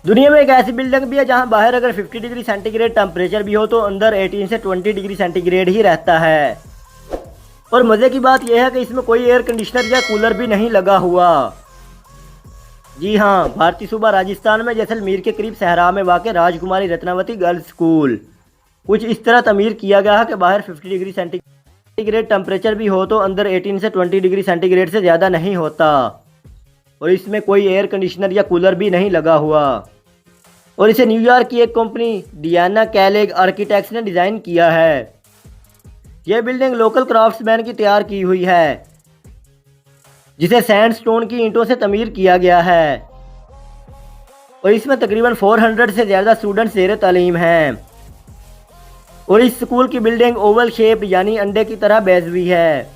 दुनिया में एक ऐसी बिल्डिंग भी है जहां बाहर अगर 50 डिग्री सेंटीग्रेड टेम्परेचर भी हो तो अंदर 18 से 20 डिग्री सेंटीग्रेड ही रहता है। और मज़े की बात यह है कि इसमें कोई एयर कंडीशनर या कूलर भी नहीं लगा हुआ। जी हाँ, भारतीय सूबा राजस्थान में जैसलमेर के करीब सहरा में वाक़ राजकुमारी रत्नावती गर्ल्स स्कूल कुछ इस तरह तमीर किया गया है कि बाहर 50 डिग्री सेंटीग्रेड टेम्परेचर भी हो तो अंदर 18 से 20 डिग्री सेंटीग्रेड से ज़्यादा नहीं होता। और इसमें कोई एयर कंडीशनर या कूलर भी नहीं लगा हुआ। और इसे न्यूयॉर्क की एक कंपनी डियाना कैलेग आर्किटेक्ट्स ने डिज़ाइन किया है। यह बिल्डिंग लोकल क्राफ्ट्समैन की तैयार की हुई है जिसे सैंडस्टोन की ईंटों से तमीर किया गया है। और इसमें तकरीबन 400 से ज़्यादा स्टूडेंट्स ज़ेर तालीम हैं। और इस स्कूल की बिल्डिंग ओवल शेप यानी अंडे की तरह बैज हुई है।